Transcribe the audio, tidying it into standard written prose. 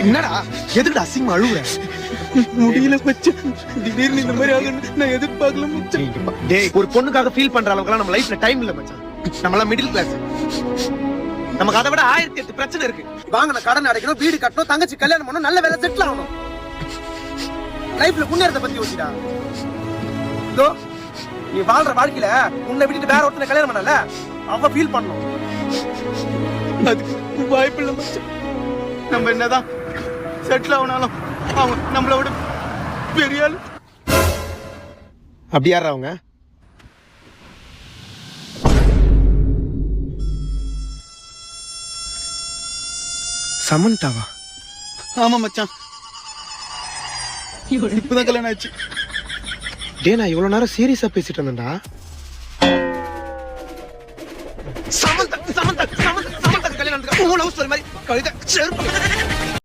என்னடா எதுக்குடா அசிங்கமா அழுகுற? முடியல மச்சான், திடீர்னு இந்த மாதிரி ஆகணும் நான் எதிர்பார்க்கல மச்சான். டேய், ஒரு பொண்ணுக்காக ஃபீல் பண்ற அளவுக்குலாம் நம்ம லைஃப்ல டைம் இல்ல மச்சான். நம்மலாம் மிடில் கிளாஸ். நமக்கு அதை விட 1008 பிரச்சனை இருக்கு. வாங்கின கடன் அடைக்கணும், வீடு கட்டணும், தங்கச்சி கல்யாணம் பண்ணணும், நல்ல வேலை செட்டில் ஆகணும். லைஃப்ல முன்னேறத பத்தி யோசிடா. இதோ நீ வாழ்ற வாழ்க்கையில உன்னை விட்டுட்டு வேற ஒருத்தனை கல்யாணம் பண்ணல, அவ ஃபீல் பண்ணணும். அதுக்கு வாய்ப்பு இல்லை மச்சான். நம்ம என்னதான் செட்டில் ஆகணும், அவங்க நம்மளை விட பெரிய ஆளு. அப்படி யாரா அவங்க? சமந்தாவா? ஆமா மச்சான், இப்பதான் கல்யாணம் ஆச்சு. டே, நான் இவ்வளவு நேரம் சீரியஸா பேசிட்டு இருந்தேன்டா. சமந்தா கல்யாணம் லவ் ஸ்டோரி மாதிரி கழுத